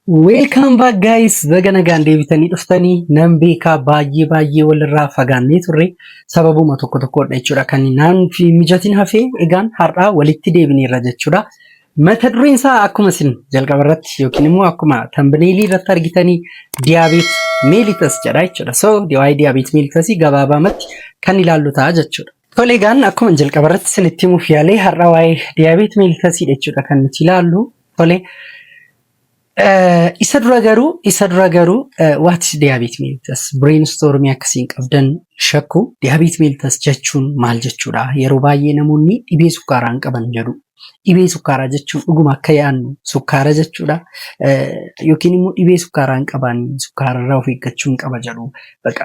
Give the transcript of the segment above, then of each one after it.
Welcome back guys. Baga nagaan deebitanii dhuftanii nan beekaa baay'ee walirraa fagaannee turre sababuma tokkodha jechuudha kan naan fi mijatiin hafee egaan har'aa walitti deebineerra jechuudha. Mata dureen isaa akkuma isin jalqaba irratti yookiin immoo akkuma thumbnail irratti argitanii diabetes mellitus jedha jechuudha. So waa'ee diabetes mellitus gabaabamatti kan ilaallu ta'a jechuudha. Tole egaan akkuma jalqaba irratti isinitti himuuf yaalee har'aa waa'ee diabetes mellitus jechuudha kan nuti ilaallu. Tole isa dura garuu what is diabetes mellitus brainstorming akkasiin qabdan shakku diabetes mellitus jechuun maal jechuudha yeroo baay'ee namoonni dhibee sukkaaraa qaban jedhu dhibee sukkaaraa jechuun dhuguma akka yaannu sukkaara jechuudha yookiin immoo dhibee sukkaaraa qaban sukkaararraa of eeggachuun qaba jedhu baqa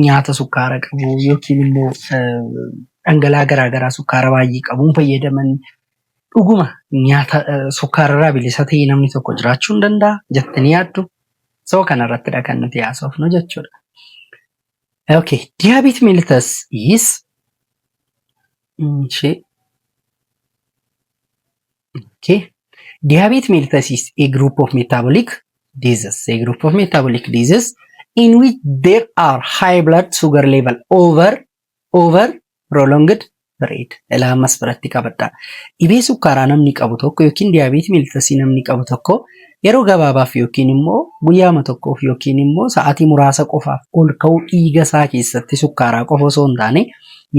nyaata sukkaara qabu yookiin immoo dhangala'aa garaagaraa sukkaara baay'ee qabuun fayyadaman dhuguma nyaata sukkaararraa bilisa ta'ee namni tokko jiraachuu hin danda'a jettanii yaaddu. So kanarrattidha kan nuti haasofnu jechuudha. Okay, diabetes mellitus is diabetes mellitus is a group of metabolic diseases, in which there are high blood sugar level over prolonged Bareeda. Ilaamas biratti qabadha. Dhibee sukkaaraa namni qabu tokko yookiin diabetes mellitus namni qabu tokko yeroo gabaabaaf yookiin immoo guyyaama tokkoof yookiin immoo sa'aatii muraasa qofaaf ol ka'uu dhiiga isaa keessatti sukkaaraa qofa osoo hin taane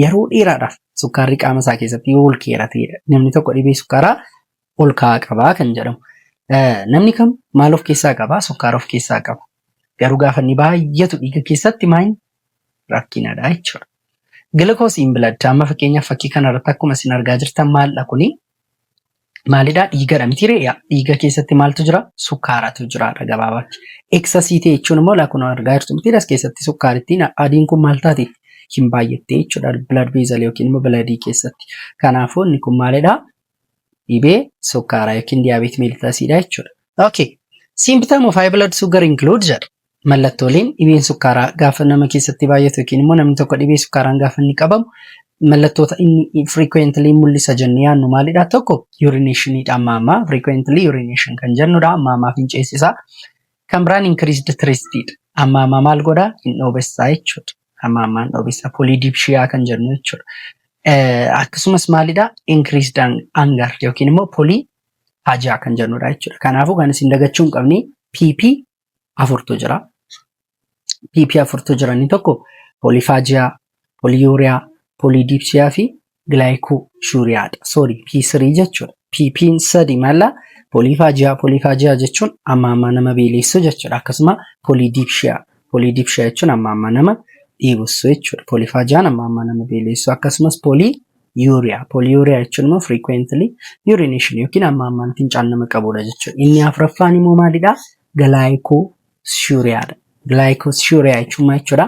yeroo dheeraadhaaf sukkaarri qaama isaa keessatti ol keerateedha. Namni tokko dhibee sukkaaraa ol ka'aa qabaa kan jedhamu. Namni kam maal of keessaa qabaa? Sukkaara of keessaa qaba. Garuu gaafa inni baay'atu dhiiga keessatti maal rakkinadha jechuudha. Glucose in blood amma fakkeenyaaf fakkii kanarratti akkuma isin argaa jirtan maaldha kuni maalidha dhiigadha mitiire dhiiga keessatti maaltu jira sukkaaratu jiraadha gabaabaatti excessive jechuun immoo lakkuma argaa jirtu mitiire as keessatti sukkaarittiin adiin kun maal taati hin baay'atte jechuudha blood vessel yookiin immoo blood keessatti kanaafuu inni kun maalidha dhibee sukkaaraa yookiin diabetes mellitus jechuudha. Okay, symptom of high blood sugar include jedha. Mallattooleen dhibeen sukkaaraa gaafa nama keessatti baay'atu yookiin immoo namni tokko dhibee sukkaaraan gaafa inni qabamu mallattoota inni frequently mul'isa jennee yaadnu maalidha tokko urinationidha amma frequently urination kan jennudha amma finceessisaa kan biraan increased thirstidha amma maal godha hin dhoobessaa jechuudha amma dhoobessaa polydipsia kan jennu jechuudha akkasumas maalidha increased anger yookiin immoo polyphagia kan jennudha jechuudha kanaafuu kan isin dagachuu hin qabne PP afurtu jira. PP afurtu jirani tokko polyphagia, polyuria, polydipsia fi glycosuria. Sorry, P3 jechuudha. PP sadi mala polyphagia jechuun amma nama beelessu jechuudha. Akkasuma polydipsia jechuun amma nama dhiibussu jechuudha. Polyphagiaan amma nama beelessu akkasumas polyuria jechuun immoo frequently urination yookiin amma fincaan nama qabudha jechuudha. Inni afuraffaan immoo maalidha? Glycosuria jechuun jechuudha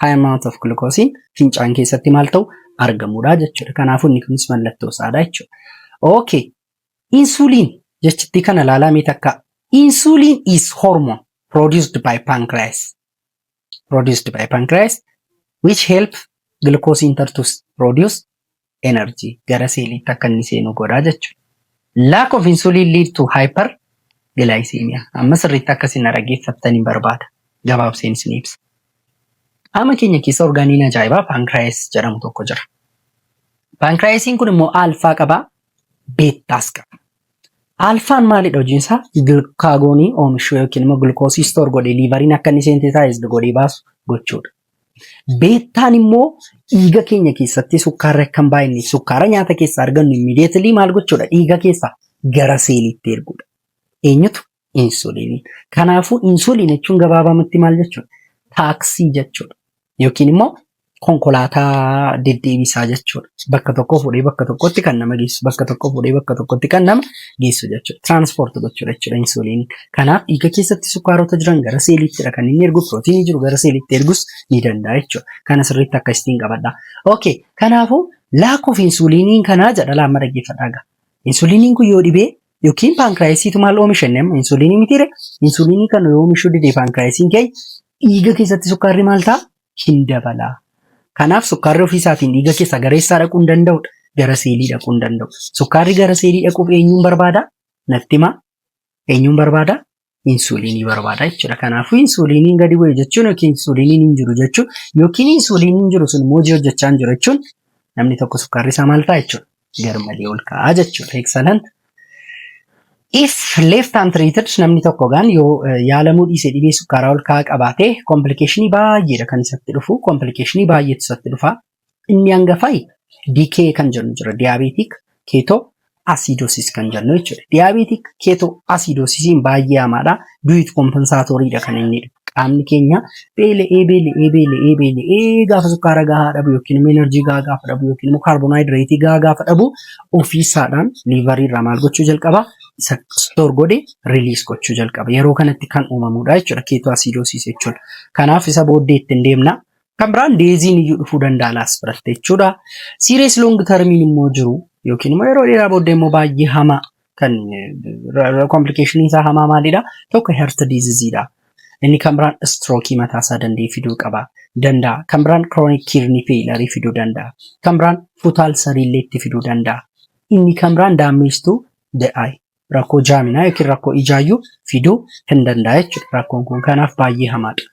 high amount of glucose fincaan keessatti maal ta'u argamudha jechuudha. Kanaafuu inni kunis mallattoo isaadha jechuudha. Okay, insulin jechitti kana ilaalame takka insulin is hormone produced by pancreas which help glucose enter to produce energy gara seeliitti akka inni seenu godha jechuudha. Lack of insulin lead to hyperglycemia. Amma sirriitti akkasiin dhaggeeffattanii barbaada. Gabaabseen isin ibsa. Qaama keenya keessa orgaaniin ajaa'ibaa pancreas jedhamu tokko jira. Pancreasiin kun immoo alfaa qaba, beettaas qaba. Alfaan maalidha hojiinsaa? Glucagonii oomishuu yookiin immoo glucose store godhee liiveriin akka inni synthesized godhee baasu gochuudha. Beettaan immoo dhiiga keenya keessatti sukkaara akka hin baay'inne sukkaara nyaata keessaa argannu immediately maal gochuudha? Dhiiga keessaa gara seeliitti erguudha. Eenyutu? Insulinii. Kanaafuu insuliin jechuun gabaabamatti maal jechuudha? Taaksii jechuudha. Yookiin immoo konkolaataa deddeebisaa jechuudha. Bakka tokko fuudhee bakka tokkotti kan nama geessu, bakka tokko fuudhee bakka tokkotti kan nama geessu jechuudha. Transport gochuudha jechuudha insuliin. Kanaaf dhiiga keessatti sukkaarota jiran gara seeliittidha kan inni ergu, pirootiinii jiru gara seeliitti ergus ni danda'a jechuudha. Kana sirriitti akkasitiin qabadha. Okay, kanaafuu lack of insuliiniin kanaa jedha laamma dhaggeeffadhaa. Insuliiniin kun yoo dhibee yookiin pancreasiitu maal oomishanne amma insuliinii mitiire insuliinii kana yoo oomishuu dide pancreasiin kee dhiiga keessatti sukkaarri maal ta'a hin dabala. Kanaaf sukkaarri ofii isaatiin dhiiga keessa gareessaa dhaquu hin danda'udha. Gara seelii dhaquu hin danda'u. Sukkaarri gara seelii dhaquuf eenyuun barbaada? Natti himaa. Eenyuun barbaada? insulinii barbaada jechuudha. Kanaafuu insuliniin gadi bu'e jechuun yookiin insuliniin hin jiru jechuun yookiin insuliniin hin jiru sun immoo hojii hojjechaa hin jiru jechuun namni tokko sukkaarri isaa maal ta'a jechuudha. Garmalee ol ka'aa jechuudha. Excellent. If left untreated namni tokko gaan yoo yaalamuu dhiisee dhibee sukkaaraa ol ka'aa qabaate complicationii baay'eedha kan isatti dhufu. Complicationii baay'eetu isatti dhufa. Inni hangafaa DK kan jennu jira. Diabetic keto acidosis kan jennu jechuudha. Diabetic keto acidosisiin baay'ee hamaadha. Du'it kompensaatooriidha kan inni dhufu. Qaamni keenya beela'ee gaafa sukkaara gahaa dhabu yookiin immoo enerjii gahaa gaafa dhabu yookiin immoo kaarbonhaayidireetii gahaa gaafa dhabu ofiisaadhaan liivarii irraa maal gochuu jalqaba? Isa stoor godhee riliis gochuu jalqaba. Yeroo kanatti kan uumamudha jechuudha keto acidosis jechuudha. Kanaaf isa booddee ittiin deemna. Kan biraan deeziin iyyuu dhufuu danda'a laas biratte jechuudha. Serious long termiin immoo jiru yookiin immoo yeroo dheeraa booddee immoo baay'ee hamaa kan complication isaa hamaa maalidha? Tokko heart diseaseedha. Inni kan biraan strookii mataa isaa danda'ee fiduu danda'a. Kan biraan chronic kidney failure fiduu danda'a. Kan biraan foot ulcer illee itti fiduu danda'a. Inni kan biraan damage to the eye. Rakkoo jaaminaa yookiin rakkoo ijaayyuu fiduu hin danda'a jechuudha. Rakkoon kun kanaaf baay'ee hamaadha.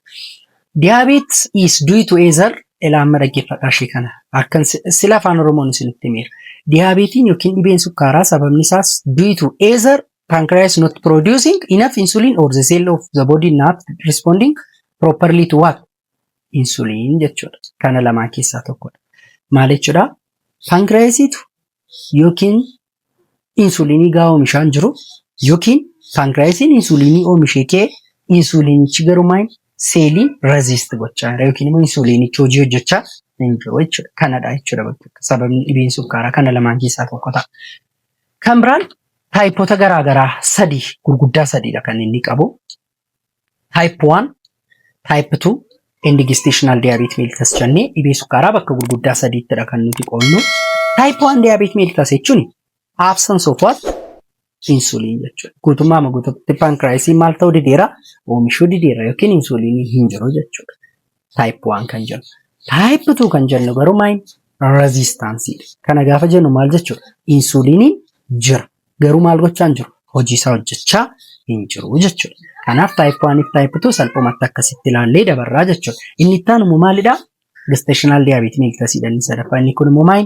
Diabetes is due to either ilaama dhaggeeffadhaa ishee kana. Akkan sila afaan Oromoon isinitti himeera. Diabeetiin yookiin dhibeen sukkaaraa sababni isaas due to either pancreas not producing enough insulin or the cell of the body not responding properly to what? Insulin jechuudha. Kana lamaan keessaa tokkodha. Maal jechuudha? Pancreasitu yookiin insulinii gahaa oomishaa hin jiru yookiin pancreasiin insulinii oomishee kee insulinichi garuu maal seeliin resist gochaa jira yookiin immoo insulinichi hojii hojjechaa hin jiru jechuudha. Kanadha jechuudha sababni dhibeen sukkaaraa kana lamaan keessaa tokko ta'a. Kan biraan taayipoota garaagaraa gurguddaa sadiidha kan inni qabu. Type 1, Type 2, and gestational diabetes mellitus jennee dhibee sukkaaraa bakka gurguddaa sadiittidha kan nuti qoonnu. Type 1 diabetes mellitus jechuun absence of what? Insulin jechuudha. Guutummaatti pancreasiin maal ta'uu dideera? Oomishuu dideera yookiin insulinii hin jiru jechuudha. Type 1 kan jennu. Type 2 kan jennu garuu maal? Resistanceidha. Kana gaafa jennu maal jechuudha? Insuliniin jira. Garuu maal gochaa hin jiru? Hojii isaa hojjechaa hin jiru jechuudha. Kanaaf type 1 fi type 2 salphumatti akkasitti ilaallee dabarraa jechuudha. Inni itti aanu maalidha? Gestational diabetes mellitus inni sadaffaa. Inni kun immoo maal?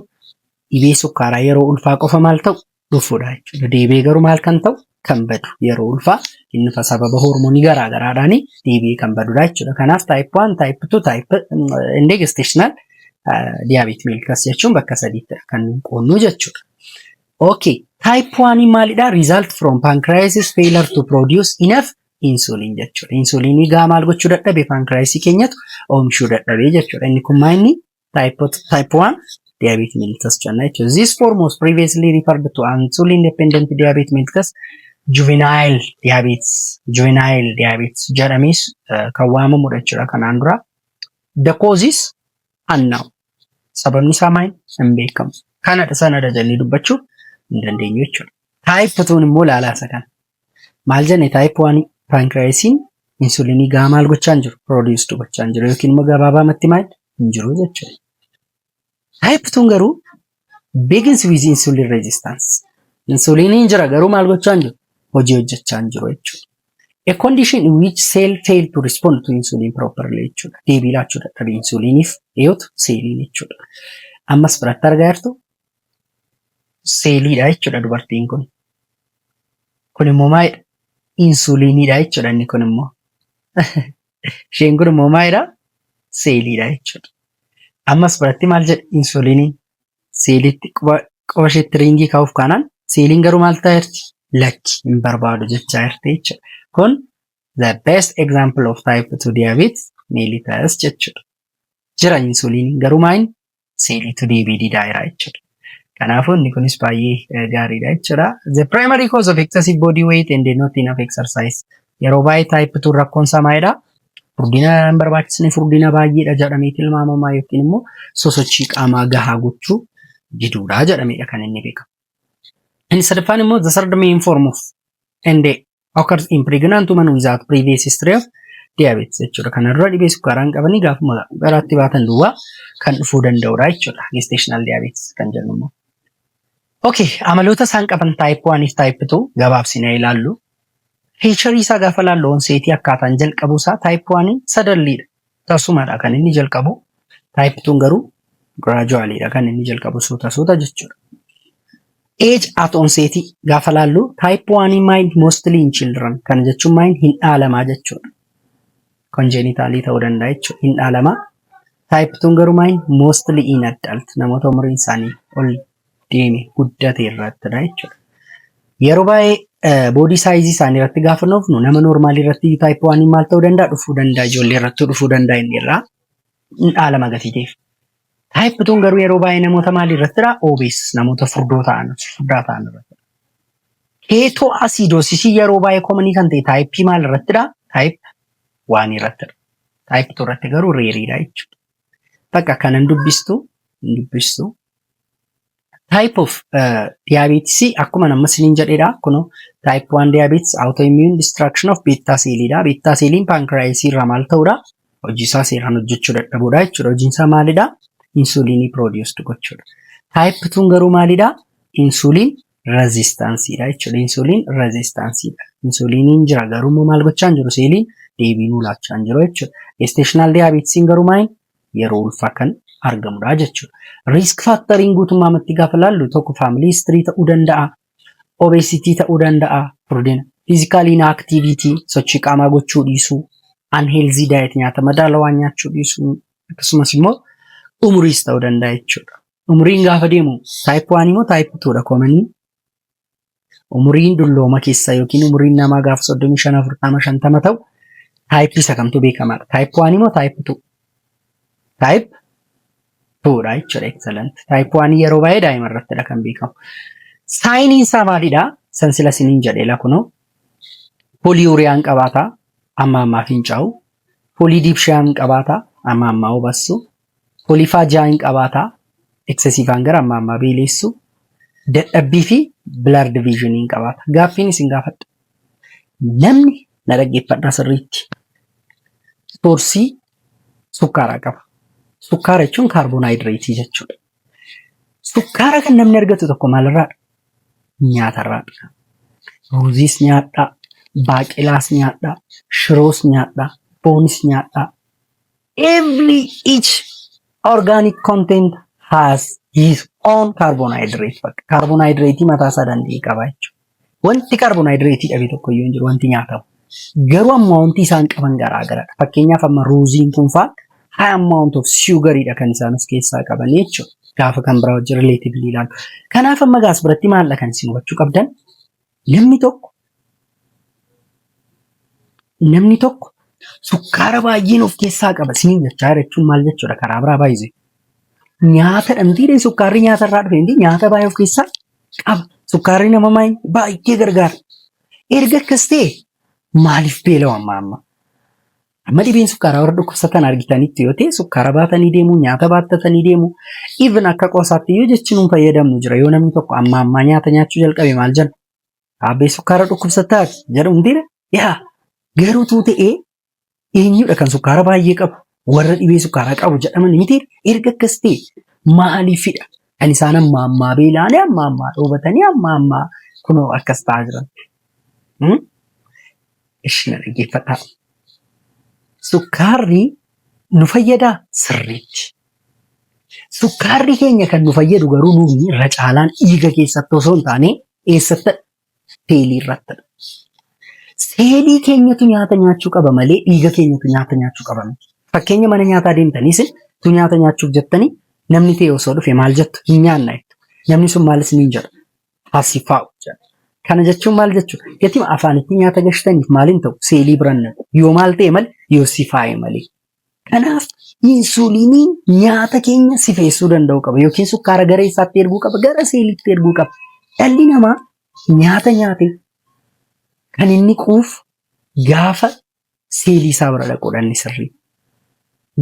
Dhibee sukkaaraa yeroo ulfaa qofa maal ta'u? Dhufuudha jechuudha. Deebi'ee garuu maal kan ta'u? Kan badu yeroo ulfaa inni sababa hormoonii garaagaraadhaan deebi'ee kan badudha jechuudha. Kanaaf type 1, type 2, type gestational diabetes mellitus jechuun bakka sadiitti kan qoonnu jechuudha. Okay, type 1 maalidha? Result from pancreas failure to produce enough insulin jechuudha. Insulinii gahaa maal gochuu dadhabe pancreasii keenyatu oomishuu dadhabee jechuudha. Inni kun maal inni? Type 1 diabetes mellitus jenna jechuudha. This form was previously referred to insulin dependent diabetes mellitus juvenile diabetes jedhamees kan waamamudha jechuudha kanaan dura. The causes unknown. Sababni isaa maal? Hin beekamu. Kanadha sanadha jennee dubbachuu hin dandeenyu jechuudha. Type 2 immoo laalaasa kana. Maal jenne type 1 pancreasiin insulinii gahaa maal gochaa hin jiru? Produced gochaa hin jiru yookiin immoo gabaabaamatti maal? Hin jiru jechuudha. Type 2 garuu begins with insulin resistance. Insuliniin jira garuu maal gochaa hin jiru? Hojii hojjechaa hin jiru jechuudha. A condition in which cell fail to respond to insulin properly jechuudha. Deebii laachuu dadhabe insuliniif dhiyootu seeliin jechuudha. Ammas biratti argaa jirtu seeliidha jechuudha dubartiin kun. Kun immoo maalidha? Insuliniidha jechuudha inni kun immoo. Isheen kun immoo maalidha? Seeliidha jechuudha. Ammas biratti maal jedha? Insuliniin seeliitti quba isheetti ringii kaa'uuf kaanaan seeliin garuu maal ta'aa jirti? Lakki hin barbaadu jechaa jirti jechuudha. Kun the best example of type 2 diabetes mellitus jechuudha. Jira insuliin garuu maal? Seeliitu deebii didaa jira jechuudha. Kanaafuu inni kunis baay'ee gaariidha jechuudha. The primary cause of excessive body weight and not enough exercise. Yeroo baay'ee type 2 rakkoon isaa maalidha? Furdina hin barbaachisne furdina baay'eedha jedhamee tilmaamamaa yookiin immoo sosochii qaamaa gahaa gochuu diduudha jedhameedha kan inni beekamu. Inni sadaffaan immoo the third main form of ND occurs in pregnant women without previous history of diabetes jechuudha. Kanarra dhibee sukkaaraan qabanii gaafuma garaatti baatan duwwaa kan dhufuu danda'udha jechuudha. Gestational diabetes kan jennu immoo. Okay, amaloota isaan qaban type 1 fi type 2 gabaabsinee ilaallu. feature isaa gaafa laallu onseetii akkaataan jalqabu isaa type 1 sadalliidha. Tasumadha kan inni jalqabu. Type 2 garuu graduallyidha kan inni jalqabu suuta jechuudha. Age at onset gaafa laallu type 1 mind mostly in children kan jechuun mind hin dhaalamaa jechuudha. Congenitally ta'uu danda'a jechuudha. Hin dhaalamaa. Type 2 garuu mind mostly in adult namoota umriin isaanii ol deeme guddate irrattidha jechuudha. Yeroo baay'ee body size isaanii irratti gaafa nuufnu nama normaal irratti type 1 maal ta'uu danda'a dhufuu danda'a ijoollee irratti dhufuu danda'a inni irraa hin dhaalama gatiiteef. Type 2 garuu yeroo baay'ee namoota maal irrattidha? Obese namoota furdaa ta'an irratti. Keto acidosis yeroo baay'ee common kan ta'e type maal irrattidha? Type 1 irrattidha. Type 2 irratti garuu reeriidha jechuudha. Bakka kanan dubbistu. Type of diabetes akkuma nama siniin jedheedha. Kuno type 1 diabetes autoimmune destruction of beta cellidha. Beta celliin pancreas irraa maal ta'uudha? Hojii isaa seeraan hojjechuu dadhabuudha jechuudha. Hojiin isaa maalidha? Insulinii produced gochuudha. Type 2 garuu maalidha? Insulin resistanceidha jechuudha. Insulin resistanceidha. Insuliniin jira garuu maal gochaa hin jiru? Seeliin deebii nuu laachaa hin jiru jechuudha. Gestational diabetes garuu maal? Yeroo ulfaa kan argamudha jechuudha. Risk factoriin guutummaatti gaafa laallu tokko family history ta'uu danda'a. Obesity ta'uu danda'a. Physical inactivity sochii qaamaa gochuu dhiisuu. Unhealthy diet nyaata madaalawaa nyaachuu dhiisuu. Akkasumas immoo umriis ta'uu danda'a jechuudha. Umriin gaafa deemu type 1 immoo type 2 dha commonly. Umriin dullooma keessa yookiin umriin namaa gaafa 35 40 50 ta'u type isa kamtu beekamaadha. Type 1 immoo type 2. Type 2 dha jechuudha. Excellent. Type 1 yeroo baay'ee daa'ima irrattidha kan beekamu. Saayiniin isaa maalidha? Sansila siniin jedheela kunoo. Polyuriyaan qabaata. Amma ammaa fincaa'u. Polydipsiyaan qabaata. Amma ammaa hubassu. Polyphagiaan qabaata. Excessiveaan gara amma ammaa beelessu. Dadhabbii fi blood division qabaata. Gaaffiin isin gaafadha. Namni na dhaggeeffadhaa sirriitti. Soorsii sukkaaraa qaba. Sukkaara jechuun kaarboonhaayidireetii jechuudha. Sukkaara kan namni argatu tokko maalirraadha? Nyaatarraadha. Ruuziis nyaadhaa, baaqelaas nyaadhaa, shiroos nyaadhaa, foonis nyaadhaa. Each organic content has his own carbohydrate. Carbohydrate mataa isaa danda'e qaba jechuudha. Wanti carbohydrate dhabe tokko iyyuu hin jiru wanti nyaatamu. Garuu amma wanti isaan qaban garaagaradha. Fakkeenyaaf amma ruuziin kun fa'aa high amount of sugar kan isaan of keessaa qaban jechuudha. Gaafa kan biraa wajjin relatively ilaalu. Kanaaf amma gaas biratti maalla kan isin hubachuu qabdan namni tokko sukkaara baay'een of keessaa qaba. Isiniin jechaa jechuun maal jechuudha karaa biraa baay'isee. Nyaata dhamdhiidhaan sukkaarri nyaatarraa dhufe hindi nyaata baay'ee of keessaa qaba. Sukkaarri nama baay'ee gargaara. Erga akkas ta'e maaliif beela'u amma? Amma dhibeen sukkaaraa warra dhukkubsatan argitanitti yoo ta'e sukkaara baatanii deemu, nyaata baattatanii deemu. Even akka qoosaatti yoo jechuun fayyadamnu jira. Yoo namni tokko amma nyaata nyaachuu jalqabe maal jenna? Abbee sukkaara dhukkubsataa jedhamu dira. Yaa garuu ta'ee eenyudha kan sukkaara baay'ee qabu? Warra dhibee sukkaaraa qabu jedhaman miti erga akkas ta'e maaliifidha? Kan isaan amma beela'anii amma dhoobatanii amma kunoo akkas ta'aa jiran. Ishina dhaggeeffadhaa. Sukkaarri nu fayyadaa sirriitti. Sukkaarri keenya kan nu fayyadu garuu nuyi irra caalaan dhiiga keessatti osoo hin taane eessatti? Seelii irrattidha. Seelii keenyatu nyaata nyaachuu qaba malee dhiiga keenyatu nyaata nyaachuu qaba miti. Fakkeenya mana nyaataa deemtanis tu nyaata nyaachuuf jettanii namni ta'e osoo dhufe maal jettu? Hin nyaanna jettu. Namni sun maalis niin jedha? Hasifaa'u jedha. Kana jechuun maal jechuudha? Gatima afaanitti nyaata gashtaniif maaliin ta'u? Seelii biraan naqu. Yoo maal ta'e malee yoo sifaa'e malee. Kanaaf insuliiniin nyaata keenya sifeessuu danda'u qaba yookiin sukkaara gara isaatti erguu qaba, gara seeliitti erguu qaba. Dhalli namaa nyaata nyaate kan inni quuf gaafa seelii isaa bira dhaquudhaan ni sirrii.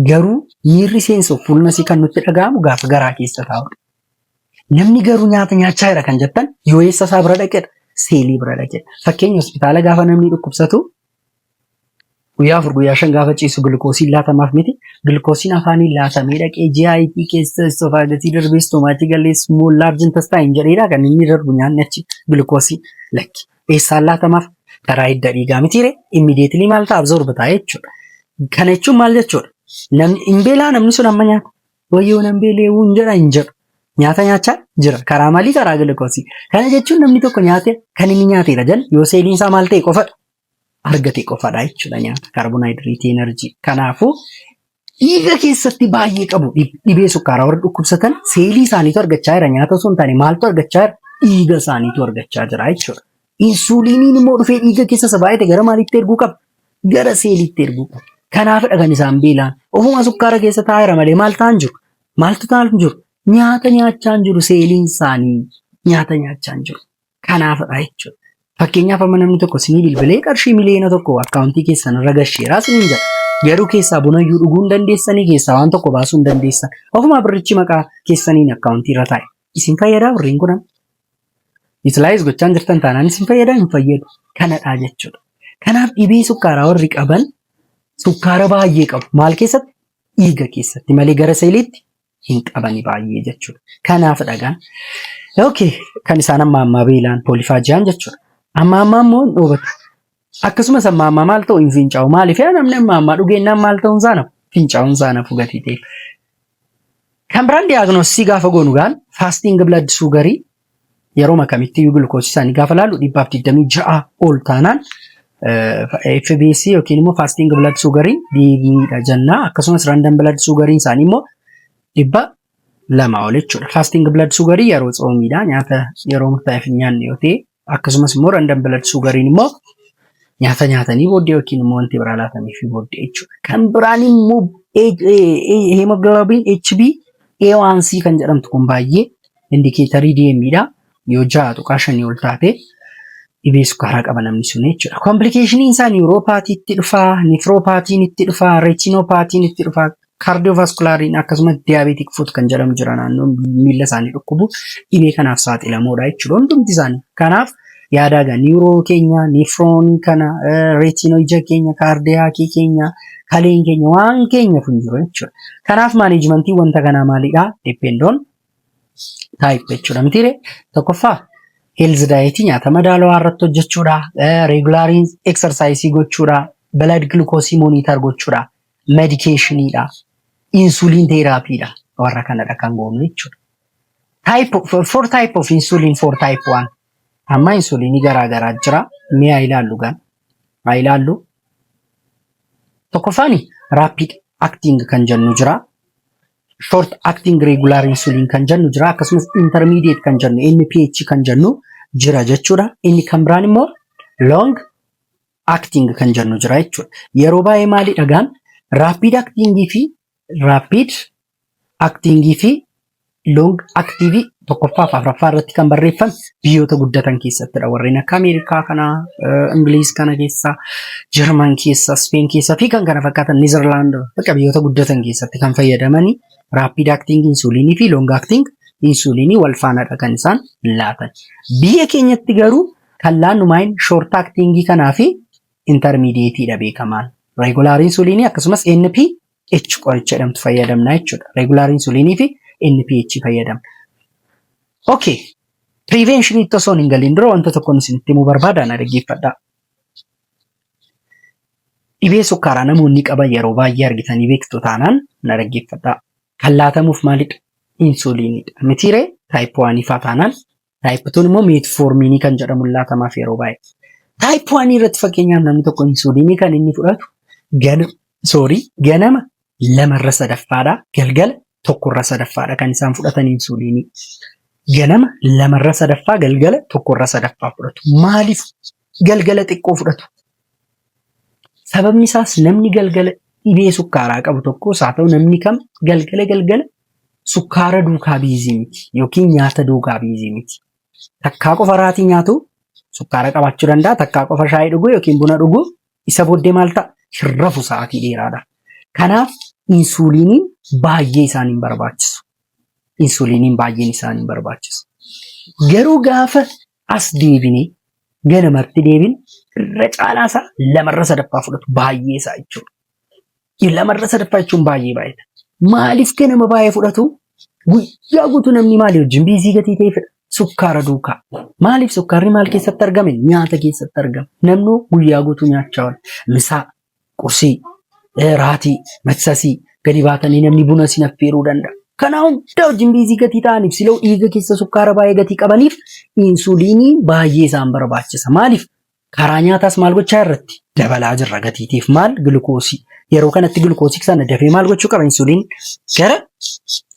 Garuu miirri seensuuf fuulnasii kan nutti dhaga'amu gaafa garaa keessa taa'udha. Namni garuu nyaata nyaachaa jira kan jettan yoo eessa isaa bira dhaqedha? Seelii bira dhaqedha. Fakkeenya hospitaala gaafa namni dhukkubsatu guyyaa 4 guyyaa 5 gaafa ciisu glukoosiin laatamaaf miti. Glukoosiin afaaniin laatamee dhaqee GIT keessa esophagetii darbee stoomaatii galee small large intestine jedheedha kan inni darbu nyaanni achi glukoosiin lakki. Eessaan laatamaaf? karaa hidda dhiigaa mitiire immediately maal ta'a absorb ta'a jechuudha. Kana jechuun maal jechuudha? Namni hin beelaa namni sun amma nyaata. Wayyoo nan beeleewuu hin jedha hin jedhu. Nyaata nyaachaa jira. Karaa maalii? Karaa gulukoosii. Kana jechuun namni tokko nyaate kan inni nyaateera jala yoo seeliin isaa maal ta'e qofadha. Argate qofadha jechuudha nyaata. Kaarbonhaayidireetii, enerjii. Kanaafuu dhiiga keessatti baay'ee qabu. Dhibee sukkaaraa warra dhukkubsatan seelii isaaniitu argachaa jira. Nyaata osoo hin taane maaltu argachaa jira? Dhiiga isaaniitu argachaa jira jechuudha. Insuliiniin immoo dhufee dhiiga keessa sabaayite gara maaliitti erguu qaba? Gara seeliitti erguu qaba. Kanaafidha kan isaan beelaan. Ofuma sukkaara keessa taa'eera malee maal ta'an jiru? Maaltu ta'an jiru? Nyaata nyaachaa jiru seeliin isaanii nyaata nyaachaa jiru. Kanaafidha jechuudha. Fakkeenyaaf amma namni tokko sinii bilbilee qarshii miliyoona tokko akkaawuntii keessan irra gasheeraa siniin jedha. Garuu keessaa bunayyuu dhuguu hin dandeessanii keessaa waan tokko baasuu hin dandeessan. Ofuma birrichi maqaa keessaniin akkaawuntii irra taa'e. Isin fayyadaa birriin kun? Utilize gochaan jirtan taanaan isin fayyadaa hin fayyadu. Kanadha jechuudha. Kanaaf dhibee sukkaaraa warri qaban sukkaara baay'ee qabu. Maal keessatti? Dhiiga keessatti malee gara seeliitti hin qabani baay'ee jechuudha. Kanaaf dhagaan. Okay, kan isaan amma beelaan poolifaajiyaan jechuudha. Amma immoo hin dhoobatu. Akkasumas amma maal ta'u hin fincaa'u. Maaliif namni amma dhugeennaan maal ta'uun isaa nafu? Fincaa'uun isaa nafu gatii ta'e. Kan biraan diyaagnoosii gaafa goonu gaan faasting blood sugarii yeroo makamitti gulukoosii isaanii gaafa laalu 126 ol taanaan FBC yookiin immoo fasting blood sugarii dhiigniidha jennaa. Akkasumas random blood sugariin isaanii immoo 200 ol jechuudha. Fasting blood sugarii yeroo tsoomiidha nyaata yeroo murtaa'eef nyaanne yoo ta'e, akkasumas immoo random blood sugariin immoo nyaata nyaatanii booddee yookiin immoo wanti biraa laatanii fi booddee jechuudha. Kan biraan immoo hemoglobin HbA1c kan jedhamtu kun baay'ee indikeetarii deemiidha. Yoo 6.5 ol taate dhibee sukkaaraa qaba namni sun jechuudha. Komplikeeshiniin isaa niwuroopaatiitti dhufaa, nifroopaatiin itti dhufaa, reetinopaatiin itti dhufaa, kaardiyoovaskulaariin akkasumas diyaabeetik fuut kan jedhamu jira naannoo miila isaanii dhukkubu dhibee kanaaf saaxilamoodha jechuudha. Hundumti isaanii. Kanaaf yaadaagaa niwuroo keenya, nifroon kana, reetinoo ija keenya, kaardiyaakii keenya, kaleen keenya waan keenya kun jiru jechuudha. Kanaaf maanijimentii wanta kanaa maalidhaa? Dipendoon taayip jechuudha. Mitiire tokkoffaa health diet nyaata madaalawaa irratti hojjechuudha, regular exercise gochuudha, blood glucose monitor gochuudha, medicationidha, insulin therapyidha. Warra kanadha kan goonu jechuudha. Four type of insulin for type 1. Amma insulinii garaa jira. Mee ilaallu gaan. Ilaallu. Tokkoffaani rapid acting kan jennu jira. Short acting regular insulin kan jennu jira. Akkasumas intermediate kan jennu NPH kan jennu jira jechuudha. Inni kan biraan immoo long acting kan jennu jira jechuudha. Yeroo baay'ee maali dhagaan rapid acting fi long active tokkoffaa fi afuraffaa irratti kan barreeffame biyyoota guddatan keessattidha. Warreen akka Ameerikaa kana, Ingiliiz kana keessa, Jarman keessa, Speen keessa fi kan kana fakkaatan Neezerlaand bakka biyyoota guddatan keessatti kan fayyadamanii rapid acting insulinii fi long acting insulinii wal faanaadha kan isaan laatan. Biyya keenyatti garuu kan laannu maayin short acting kanaa fi intermediateedha beekamaan. Regular insulinii akkasumas NPH qoricha jedhamtu fayyadamna jechuudha. Regular insulinii fi NPH fayyadamna. Okay. Prevention itti osoo hin galiin dura wanta tokkoon isinitti himuu barbaadan dhaggeeffadhaa. Dhibee sukkaaraa namoonni qaban yeroo baay'ee argitanii beektu taanaan na dhaggeeffadhaa. Kan laatamuuf maalidha? Insuliinidha. Mitiiree type 1 faa taanaan type 2 immoo metforminii kan jedhamu laatamaaf yeroo baay'ee. Type 1 irratti fakkeenyaaf namni tokko insuliinii kan inni fudhatu ganama 2/3 galgala 1/3 kan isaan fudhatan insuliinii. Ganama 2/3 galgala 1/3 fudhatu. Maaliif galgala xiqqoo fudhatu? Sababni isaas namni galgala dhibee sukkaaraa qabu tokkos haa ta'u namni kam galgala sukkaara duukaa biizii miti yookiin nyaata duukaa biizii miti. Takkaa qofa raatii nyaatu sukkaara qabaachuu danda'a. Takkaa qofa shaayii dhuguu yookiin buna dhuguu isa booddee maal ta'a? Hirrafu sa'aatii dheeraadha. Kanaaf insuliiniin baay'ee isaaniin barbaachisu. Insuliiniin baay'een isaaniin barbaachisu. Garuu gaafa as deebinee ganamatti deebin irra caalaa isaa 2/3 fudhatu baay'ee isaa jechuudha. 2/3 jechuun baay'ee baay'eedha. Maaliif ganama baay'ee fudhatu? Guyyaa guutuu namni maali wajjin biizii gatii ta'e fedha? sukkaara duukaa. Maaliif sukkaarri maal keessatti argame? Nyaata keessatti argame. Namni guyyaa guutuu nyaachaa oola. Misaa, qursii, raatii, maksasii gadi baatanii namni buna sin affeeruu danda'a. Kana hunda wajjin biizii gatii ta'aniif siloo dhiiga keessa sukkaara baay'ee gatii qabaniif insuliinii baay'ee isaan barbaachisa. Maaliif? Karaa nyaataas maal gochaa irratti dabalaa jirra gatiitiif maal glukoosii. Yeroo kanatti glukoosii sana dafee maal gochuu qaba? Insuliin gara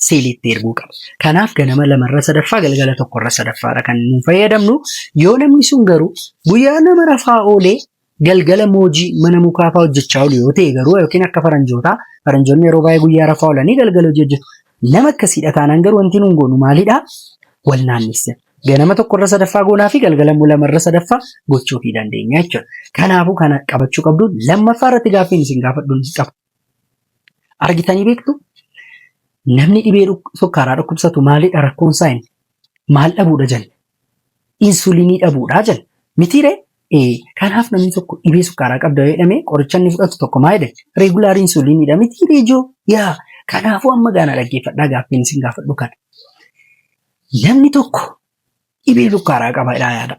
seeliitti erguu qaba. Kanaaf ganama 2/3 galgala 1/3 kan nu fayyadamnu. Yoo namni sun garuu guyyaa nama rafaa oolee galgala moojii mana mukaa fa'aa hojjechaa oolu yoo ta'e garuu yookiin akka faranjoonni yeroo baay'ee guyyaa rafaa oolanii galgala hojii hojjetu. Nama akkasiidha taanaan garuu wanti nuun goonu maalidhaa? Wal naannessina. Ganama 1/3 goonaa fi galgala 2/3 gochuu fi dandeenya jechuudha. Kanaafuu kana qabachuu qabdu. Lammaffaa irratti gaaffiin isin gaafadhuun qaba. Argitanii beektu? Namni dhibee sukkaaraa dhukkubsatu maalidha rakkoon isaa inni? Maal dhabuudha jenna? Insuliinii dhabuudha jenna. Mitiiree? Kanaaf namni tokko dhibee sukkaaraa qabda jedhamee qoricha inni fudhatu tokko maal jedhama? Reegulaar insuliiniidha. Mitiiree ijoo? Yaa kanaafuu amma gaana dhaggeeffadhaa gaaffiin isin gaafadhu kana. Namni tokko dhibee sukkaaraa qabaadhaa yaada.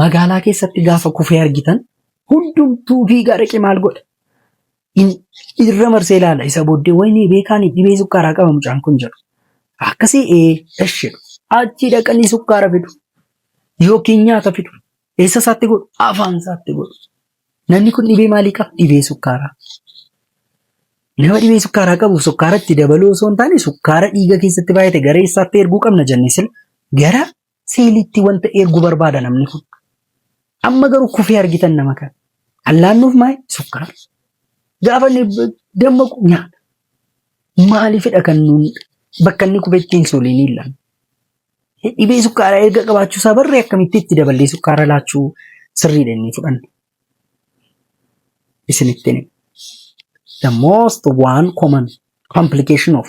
Magaalaa keessatti gaafa kufee argitan hundumtuu fiigaa dhaqee maal godha? Irra marsee ilaala. Isa booddee wayinii beekaanii dhibee sukkaaraa qaba mucaan kun jedhu. Akkasii dhashedhu. Achi dhaqanii sukkaara fidu. Yookiin nyaata fidu. Eessa isaatti godhu? Afaan isaatti godhu. Namni kun dhibee maalii qaba? Dhibee sukkaaraa. Nama dhibee sukkaaraa qabu sukkaaratti dabaluu osoo hin taane sukkaara dhiiga keessatti baay'ate gara eessaatti erguu qabna jennee sila gara seeliitti wanta erguu barbaada namni kun. Amma garuu kufee argitan nama kana. Allaannuuf maal? Sukkaara. Gaafa inni dammaqu nyaata. Maaliifidha kan nuun bakka inni kufetti insuliinii ilaallu? Dhibee sukkaaraa erga qabaachuu isaa barree akkamitti itti daballee sukkaara laachuu sirriidha inni fudhanne. Isinitti hime. The most one common complication of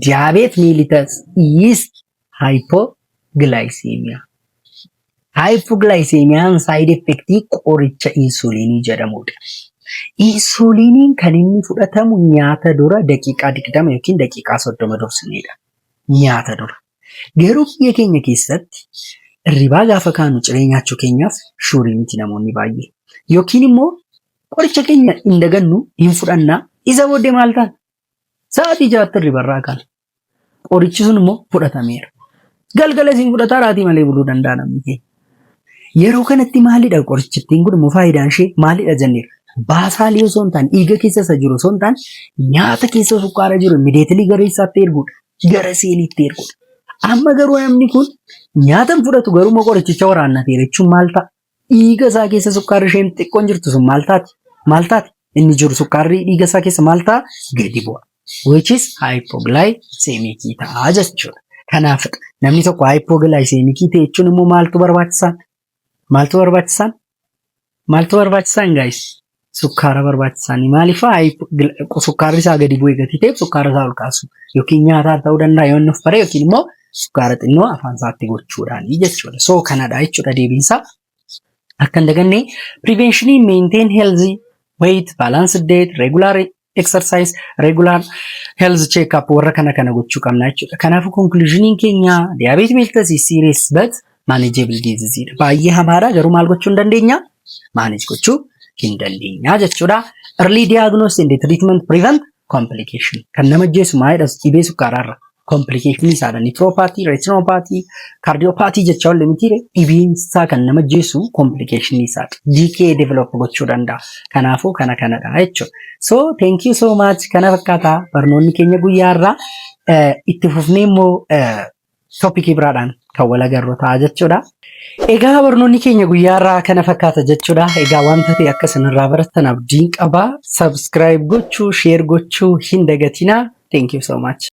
diabetes mellitus is hypoglycemia. Hypoglycemiaan side effect qoricha insuliinii jedhamudha. Insuliiniin kan inni fudhatamu nyaata dura daqiiqaa 20 yookiin daqiiqaa 30 dursinedha. Nyaata dura. Garuu biyya keenya keessatti hirribaa gaafa kaanu ciree nyaachuu keenyaaf shuurii miti namoonni baay'ee. Yookiin immoo qoricha keenya hin dagannu hin fudhannaa isa booddee maal taana? Sa'aatii 6 hirribarraa kaana. Qorichi sun immoo fudhatameera. Galgala isin fudhataa raatii malee buluu danda'a namni keenya. Yeroo kanatti maalidha qorichittiin kun immoo faayidaan ishee maalidha jenneera? Baasaalii osoo hin taane dhiiga keessa isa jiru osoo hin taane nyaata keessa sukkaara jiru immediately gara eessaatti erguudha? Gara seeliitti erguudha. Amma garuu namni kun nyaata fudhatu garuu qorichicha waraannatee jechuun maal ta'a? Dhiiga isaa keessa sukkaarri isheen xiqqoon jirtu sun maal taati? Maal taati? Inni jiru sukkaarri dhiiga isaa keessa maal ta'a? Gadi bu'a. Which is hypoglycemic ta'a jechuudha. Kanaaf namni tokko hypoglycemic ta'e jechuun immoo maaltu barbaachisaan? Maaltu barbaachisaan? Maaltu barbaachisaan guys? Sukkaara barbaachisaan. Maaliifaa sukkaarri isaa gadi bu'ee gati ta'eef sukkaara isaa ol kaasu yookiin nyaataa ta'uu danda'a yoo inni of bare yookiin immoo sukkaara xinnoo afaan isaatti gochuudhaan jechuudha. So kanadha jechuudha deebiinsaa. Akka hin daganne prevention maintain healthy weight, balanced diet, regular exercise, regular health check-up warra kana gochuu qabna jechuudha. Kanaafuu conclusioniin keenya diabetes mellitus is serious but manageable disease. Baay'ee hamaadha garuu maal gochuu hin dandeenya? Manage gochuu hin dandeenya jechuudha. Early diagnosis and treatment prevent complication. Kan nama jeesu maalidha? Dhibee sukkaaraarra. Complication isaadha. Nephropathy, retinopathy, cardiopathy jecha wal limitiire dhibeen isaa kan nama jeesu complication isaadha. DK develop gochuu danda'a. Kanaafuu kanadha jechuudha. So thank you so much. Kana fakkaata barnoonni keenya guyyaarraa itti fufnee immoo toopikii biraadhaan kan wal agarru ta'a jechuudha. Egaa barnoonni keenya guyyaarraa kana fakkaata jechuudha. Egaa wanta ta'e akka isinirraa barattan abdiin qaba. Subscribe gochuu, share gochuu hin dagatinaa. Thank you so much.